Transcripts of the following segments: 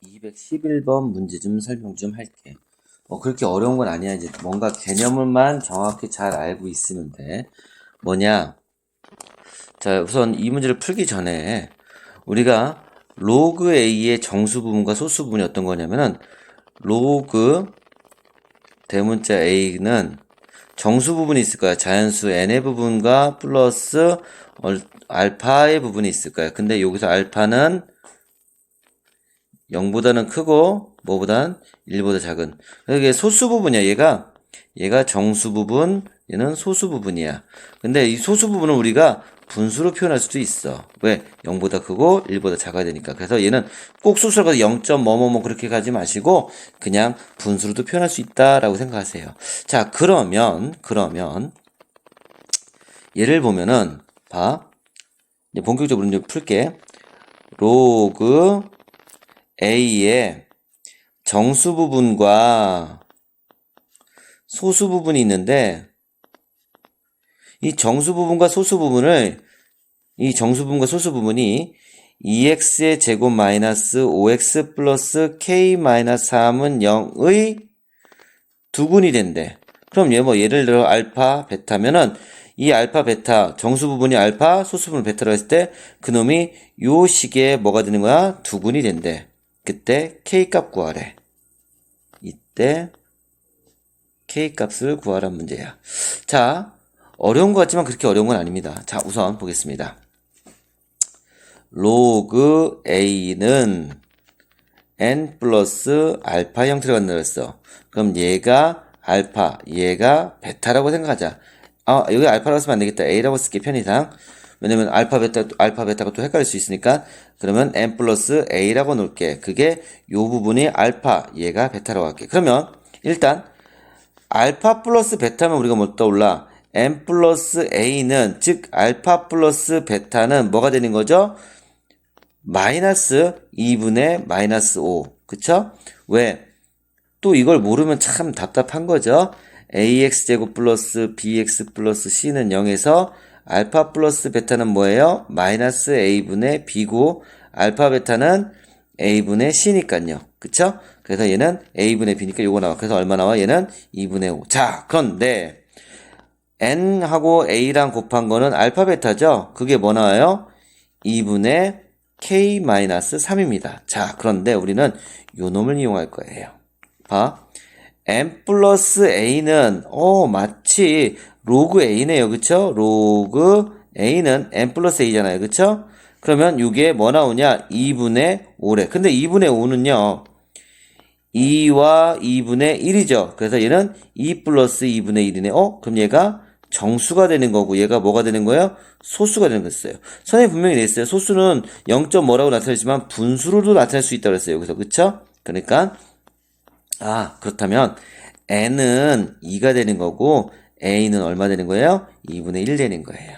211번 문제 좀 설명 좀 할게. 그렇게 어려운 건 아니야. 이제 뭔가 개념을만 정확히 잘 알고 있으면 돼. 뭐냐? 자, 우선 이 문제를 풀기 전에 우리가 로그 A의 정수 부분과 소수 부분이 어떤 거냐면은 로그 대문자 A는 정수 부분이 있을 거야. 자연수 n의 부분과 플러스 알파의 부분이 있을 거야. 근데 여기서 알파는 0보다는 크고 뭐보단 1보다 작은. 이게 소수 부분이야. 얘가 정수 부분, 얘는 소수 부분이야. 근데 이 소수 부분은 우리가 분수로 표현할 수도 있어. 왜? 0보다 크고 1보다 작아야 되니까. 그래서 얘는 꼭 소수로 가서 0. 뭐뭐뭐 그렇게 가지 마시고 그냥 분수로도 표현할 수 있다라고 생각하세요. 자, 그러면 예를 보면은 봐. 이제 본격적으로 이제 풀게. 로그 A의 정수 부분과 소수 부분이 있는데 이 정수 부분과 소수 부분을 이 정수 부분과 소수 부분이 2x의 제곱 마이너스 5x 플러스 k 마이너스 3은 0의 두근이 된대. 그럼 얘 뭐 예를 들어 알파 베타면은 이 알파 베타 정수 부분이 알파 소수 부분 베타라고 했을 때 그놈이 요 식에 뭐가 되는 거야? 두근이 된대. 그때 k 값 구하래. 이때 k 값을 구하란 문제야. 자, 어려운 것 같지만 그렇게 어려운 건 아닙니다. 자, 우선 보겠습니다. 로그 a는 n 플러스 알파 형태로 간다 그랬어. 그럼 얘가 알파, 얘가 베타라고 생각하자. 여기 알파라고 쓰면 안 되겠다. a라고 쓸게 편의상. 왜냐면 알파 베타가 또 헷갈릴 수 있으니까. 그러면 n 플러스 a라고 놓을게. 그게 요 부분이 알파, 얘가 베타라고 할게. 그러면 일단 알파 플러스 베타면 우리가 뭐 떠올라? n 플러스 a는 즉 알파 플러스 베타는 뭐가 되는 거죠? 마이너스 2분의 마이너스 5. 그쵸? 왜? 또 이걸 모르면 참 답답한 거죠. ax제곱 플러스 bx 플러스 c는 0에서 알파 플러스 베타는 뭐예요? 마이너스 a분의 b고 알파 베타는 a분의 c니까요. 그쵸? 그래서 얘는 a분의 b니까 요거 나와. 그래서 얼마 나와? 얘는 2분의 5. 자, 그런데 n하고 a랑 곱한 거는 알파 베타죠? 그게 뭐 나와요? 2분의 k-3입니다. 자, 그런데 우리는 요 놈을 이용할 거예요. 봐. n 플러스 a는 마치 로그 a네요. 그쵸? 로그 a는 n 플러스 a잖아요. 그쵸? 그러면 이게 뭐 나오냐? 2분의 5래. 근데 2분의 5는요. 2와 2분의 1이죠. 그래서 얘는 2 플러스 2분의 1이네. 그럼 얘가 정수가 되는 거고 얘가 뭐가 되는 거예요? 소수가 되는 거였어요. 선생님이 분명히 냈어요. 소수는 0. 뭐라고 나타내지만 분수로도 나타낼 수 있다고 했어요. 여기서 그쵸? 그러니까 그렇다면 n은 2가 되는 거고 a는 얼마 되는 거예요? 2분의 1 되는 거예요.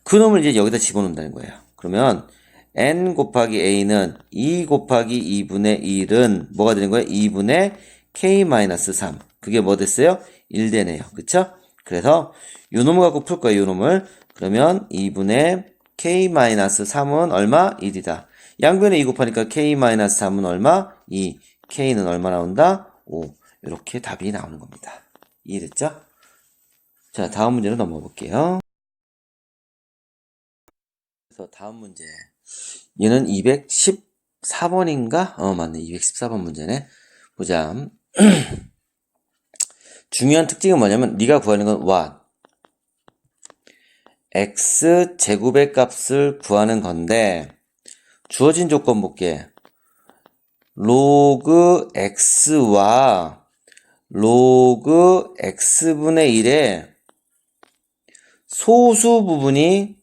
그 놈을 이제 여기다 집어넣는다는 거예요. 그러면 n 곱하기 a는 2 곱하기 2분의 1은 뭐가 되는 거예요? 2분의 k-3. 그게 뭐 됐어요? 1 되네요. 그쵸? 그래서 요 놈을 갖고 풀 거예요. 요 놈을. 그러면 2분의 k-3은 얼마? 1이다. 양변에 2 곱하니까 k-3은 얼마? 2. k는 얼마 나온다? 5. 이렇게 답이 나오는 겁니다. 이해됐죠? 자, 다음 문제로 넘어가 볼게요. 그래서 다음 문제. 얘는 214번인가? 맞네. 214번 문제네. 보자. 중요한 특징은 뭐냐면 네가 구하는 건 what? x 제곱의 값을 구하는 건데 주어진 조건 볼게. 로그 x와 로그 x분의 1의 소수 부분이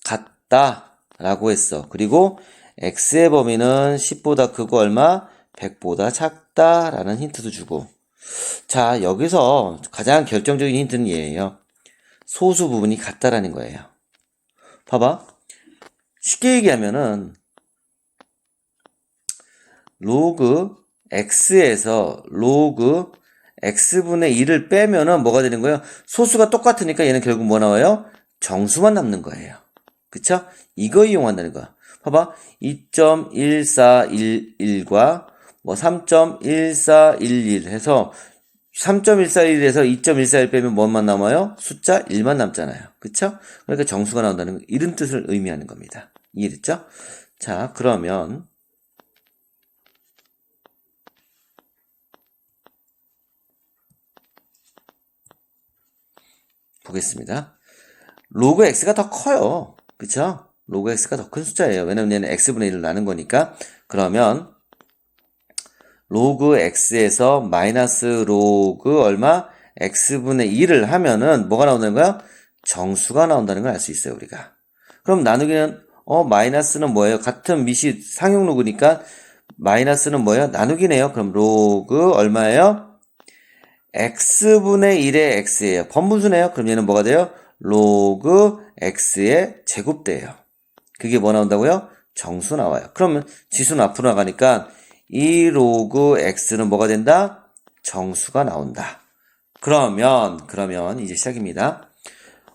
같다 라고 했어. 그리고 x의 범위는 10보다 크고 얼마? 100보다 작다 라는 힌트도 주고. 자, 여기서 가장 결정적인 힌트는 얘예요. 소수 부분이 같다라는 거예요. 봐봐. 쉽게 얘기하면은 로그 x에서 로그 x분의 1을 빼면은 뭐가 되는 거예요? 소수가 똑같으니까 얘는 결국 뭐 나와요? 정수만 남는 거예요. 그쵸? 이거 이용한다는 거야. 봐봐. 2.1411과 뭐 3.1411 해서 3.141에서 2.141 빼면 뭐만 남아요? 숫자 1만 남잖아요. 그쵸? 그러니까 정수가 나온다는 거, 이런 뜻을 의미하는 겁니다. 이해됐죠? 자, 그러면 보겠습니다. 로그 x가 더 커요. 그쵸? 로그 x가 더 큰 숫자예요. 왜냐면 얘는 x분의 1을 나눈 거니까. 그러면 로그 x에서 마이너스 로그 얼마? x분의 1을 하면은 뭐가 나온다는 거야? 정수가 나온다는 걸 알 수 있어요, 우리가. 그럼 나누기는 마이너스는 뭐예요? 같은 밑이 상용 로그니까 마이너스는 뭐예요? 나누기네요. 그럼 로그 얼마예요? x분의 1의 x예요. 번분수네요. 그럼 얘는 뭐가 돼요? 로그 x의 제곱돼요. 그게 뭐 나온다고요? 정수 나와요. 그러면 지수는 앞으로 나가니까 이 로그 x는 뭐가 된다? 정수가 나온다. 그러면 이제 시작입니다.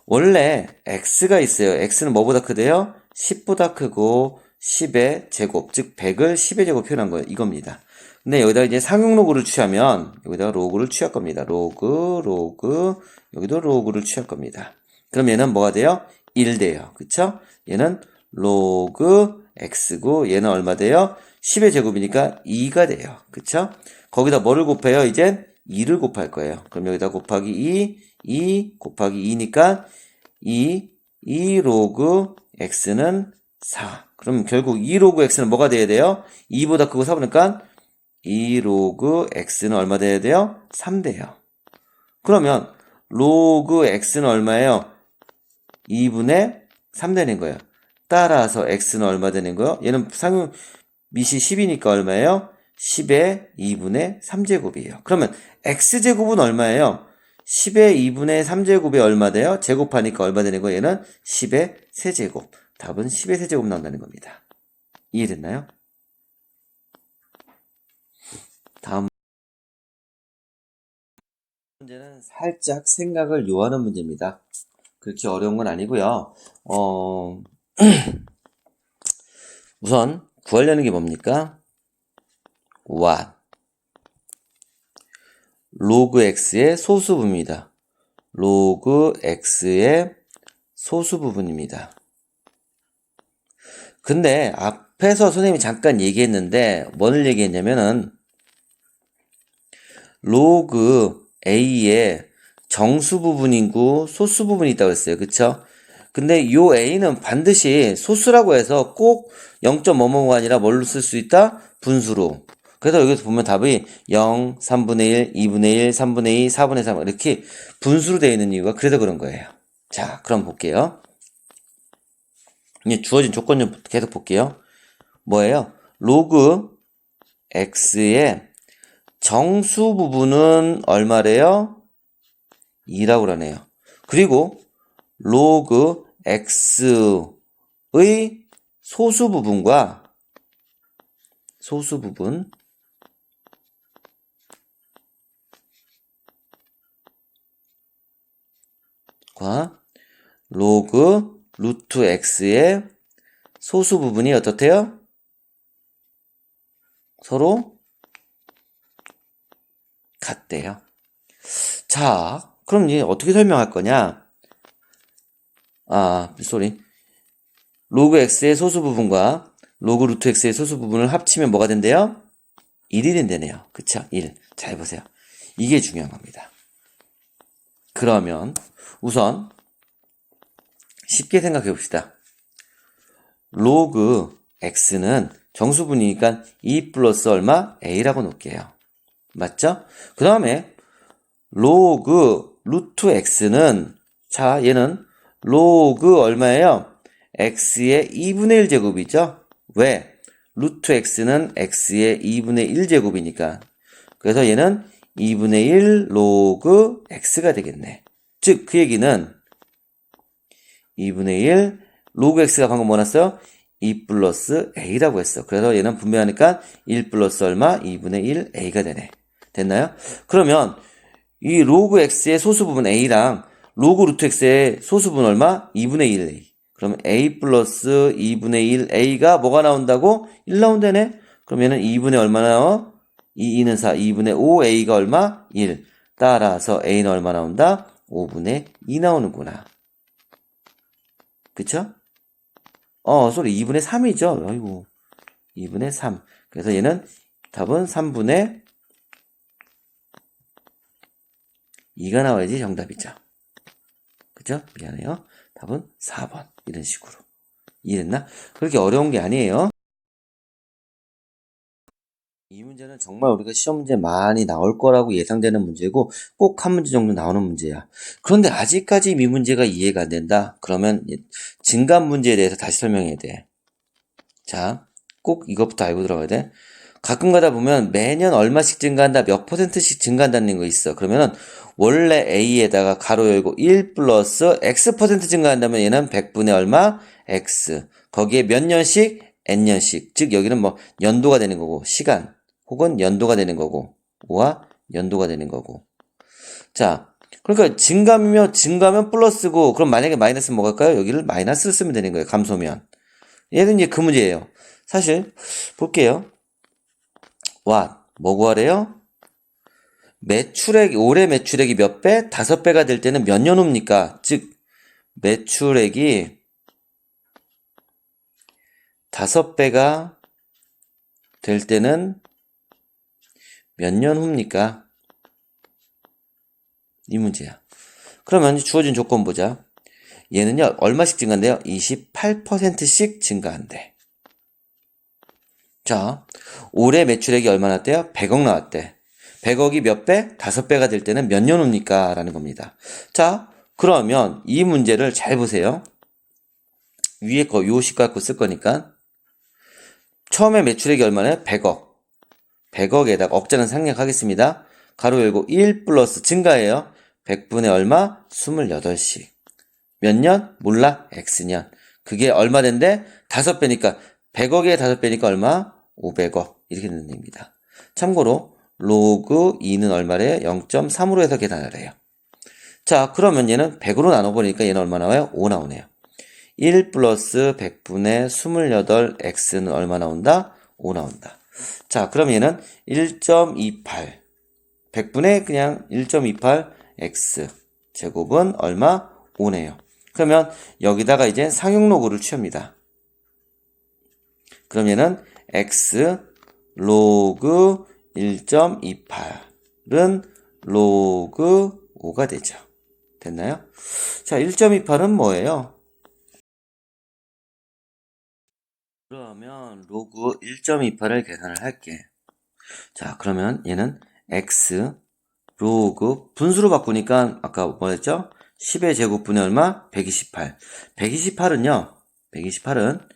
원래 x가 있어요. x는 뭐보다 크대요? 10보다 크고 10의 제곱, 즉 100을 10의 제곱 표현한 거예요. 이겁니다. 근데 여기다 이제 상용 로그를 취하면 여기다가 로그를 취할 겁니다. 로그 여기도 로그를 취할 겁니다. 그럼 얘는 뭐가 돼요? 1 돼요. 그쵸? 얘는 로그 x고 얘는 얼마 돼요? 10의 제곱이니까 2가 돼요. 그쵸? 거기다 뭐를 곱해요? 이제 2를 곱할 거예요. 그럼 여기다 곱하기 2 곱하기 2니까 2 로그 x는 4. 그럼 결국 2 로그 x는 뭐가 돼야 돼요? 2보다 크고 4보니까 2 로그 x는 얼마 돼야 돼요? 3 돼요. 그러면 로그 x는 얼마예요? 2분의 3 되는 거예요. 따라서 x는 얼마 되는 거예요? 얘는 상용 밑이 10이니까 얼마예요? 10의 2분의 3제곱이에요. 그러면 x제곱은 얼마예요? 10의 2분의 3제곱이 얼마 돼요? 제곱하니까 얼마 되는 거예요? 얘는 10의 세제곱. 답은 10의 세제곱 나온다는 겁니다. 이해됐나요? 다음 문제는 살짝 생각을 요하는 문제입니다. 그렇게 어려운 건 아니고요. 우선 구하려는 게 뭡니까? what 로그 x의 소수부입니다. 로그 x의 소수부분입니다. 근데 앞에서 선생님이 잠깐 얘기했는데 뭐를 얘기했냐면은 로그 a의 정수 부분이고 소수 부분이 있다고 했어요. 그쵸? 근데 요 a는 반드시 소수라고 해서 꼭 0.5뭐가 아니라 뭘로 쓸 수 있다? 분수로. 그래서 여기서 보면 답이 0, 3분의 1, 2분의 1, 3분의 2, 4분의 3 이렇게 분수로 되어 있는 이유가 그래서 그런 거예요. 자, 그럼 볼게요. 이제 주어진 조건 좀 계속 볼게요. 뭐예요? 로그 x의 정수 부분은 얼마래요? 2라고 그러네요. 그리고 로그 x의 소수 부분과 소수 부분과 로그 루트 x의 소수 부분이 어떻대요? 서로 같대요. 자, 그럼 이제 어떻게 설명할 거냐? 로그 x의 소수 부분과 로그 루트 x의 소수 부분을 합치면 뭐가 된대요? 1이 된다네요. 그쵸? 1. 잘 보세요. 이게 중요한 겁니다. 그러면 우선 쉽게 생각해 봅시다. 로그 x는 정수분이니까 2 플러스 얼마? a라고 놓을게요. 맞죠? 그 다음에 로그 루트 x는 자 얘는 로그 얼마예요? x의 2분의 1 제곱이죠? 왜? 루트 x는 x의 2분의 1 제곱이니까 그래서 얘는 2분의 1 로그 x가 되겠네. 즉 그 얘기는 2분의 1 로그 x가 방금 뭐 났어요? 2 플러스 a라고 했어. 그래서 얘는 분배하니까 1 플러스 얼마? 2분의 1 a가 되네. 됐나요? 그러면 이 로그 x의 소수 부분 a랑 로그 루트 x의 소수 부분 얼마? 2분의 1 a. 그러면 a 플러스 2분의 1 a가 뭐가 나온다고? 1 나온다네. 그럼 얘는 2분의 얼마 나와? 2는 4, 2분의 5 a가 얼마? 1. 따라서 a는 얼마 나온다? 5분의 2 나오는구나. 그쵸? 소리 2분의 3이죠. 아이고. 2분의 3. 그래서 얘는 답은 3분의 2가 나와야지 정답이죠. 그죠? 미안해요. 답은 4번. 이런 식으로. 이해됐나? 그렇게 어려운 게 아니에요. 이 문제는 정말 우리가 시험 문제 많이 나올 거라고 예상되는 문제고 꼭 한 문제 정도 나오는 문제야. 그런데 아직까지 이 문제가 이해가 안 된다? 그러면 증감 문제에 대해서 다시 설명해야 돼. 자, 꼭 이것부터 알고 들어가야 돼. 가끔 가다 보면 매년 얼마씩 증가한다, 몇 %씩 증가한다는 거 있어. 그러면은 원래 A에다가 가로 열고 1 플러스 X% 증가한다면 얘는 100분의 얼마? X. 거기에 몇 년씩? N년씩. 즉 여기는 뭐 연도가 되는 거고 시간 혹은 연도가 되는 거고 5와 연도가 되는 거고. 자, 그러니까 증가면 플러스고 그럼 만약에 마이너스는 뭐갈까요? 여기를 마이너스를 쓰면 되는 거예요. 감소면. 얘는 이제 그 문제예요. 사실 볼게요. 뭐 구하래요? 올해 매출액이 몇 배? 5배가 될 때는 몇 년 후입니까? 즉, 매출액이 5배가 될 때는 몇 년 후입니까? 이 문제야. 그러면 주어진 조건 보자. 얘는요, 얼마씩 증가한대요? 28%씩 증가한대. 자, 올해 매출액이 얼마 나왔대요? 100억 나왔대. 100억이 몇 배? 5배가 될 때는 몇 년 후입니까? 라는 겁니다. 자, 그러면 이 문제를 잘 보세요. 위에 거 요식 갖고 쓸 거니까. 처음에 매출액이 얼마나요? 100억. 100억에다가 억자는 생략하겠습니다. 가로 열고 1 플러스 증가예요. 100분의 얼마? 28씩. 몇 년? 몰라. X년. 그게 얼마 된대? 5배니까 100억에 5배니까 얼마? 500억. 이렇게 되는 겁니다. 참고로 로그 2는 얼마래요? 0.3으로 해서 계산을 해요. 자, 그러면 얘는 100으로 나눠보니까 얘는 얼마 나와요? 5 나오네요. 1 플러스 100분의 28x는 얼마 나온다? 5 나온다. 자, 그럼 얘는 1.28 100분의 그냥 1.28x 제곱은 얼마? 5네요. 그러면 여기다가 이제 상용로그를 취합니다. 그럼 얘는 x 로그 1.28은 로그 5가 되죠. 됐나요? 자, 1.28은 뭐예요? 그러면 로그 1.28을 계산을 할게. 자, 그러면 얘는 x 로그 분수로 바꾸니까 아까 뭐였죠? 10의 제곱분의 얼마? 128. 128은요. 128은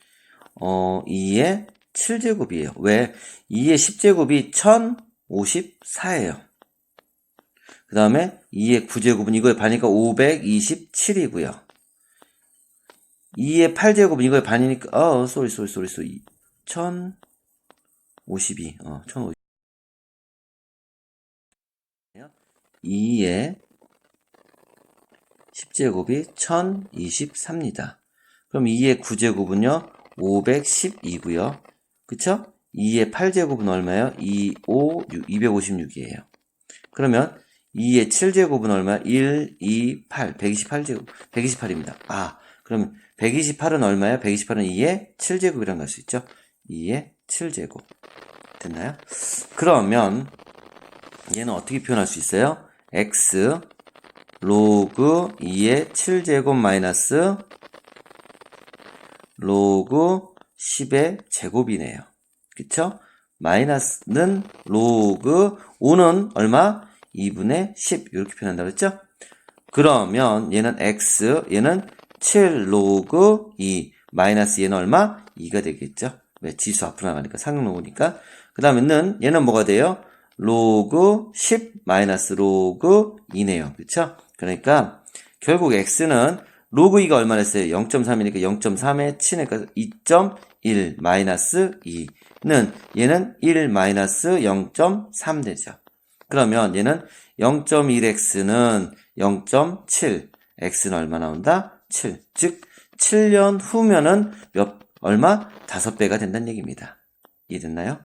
2의 7제곱이에요. 왜? 2의 10제곱이 1054예요. 그 다음에 2의 9제곱은 이거의 반이니까 527이고요. 2의 8제곱은 이거의 반이니까 쏘리 1052 1050 2의 10제곱이 1024입니다. 그럼 2의 9제곱은요 512고요. 그쵸? 2의 8제곱은 얼마예요? 256이에요. 그러면 2의 7제곱은 얼마야? 1, 2, 8, 128제곱, 128입니다. 그러면 128은 얼마야? 128은 2의 7제곱이라는 걸 수 있죠? 2의 7제곱. 됐나요? 그러면 얘는 어떻게 표현할 수 있어요? x 로그 2의 7제곱 마이너스 로그 10의 제곱이네요. 그쵸? 마이너스는 로그 5는 얼마? 2분의 10 이렇게 표현한다고 했죠? 그러면 얘는 x 얘는 7 로그 2 마이너스 얘는 얼마? 2가 되겠죠? 왜? 지수 앞으로 나가니까 상용로그니까. 그 다음에는 얘는 뭐가 돼요? 로그 10 마이너스 로그 2네요. 그쵸? 그러니까 결국 x는 로그 2가 얼마나 했어요? 0.3이니까 0.3에 치니까 2.1 마이너스 2는 얘는 1 마이너스 0.3 되죠. 그러면 얘는 0.1x는 0.7 x는 얼마 나온다? 7. 즉 7년 후면은 얼마? 5배가 된다는 얘기입니다. 이해됐나요?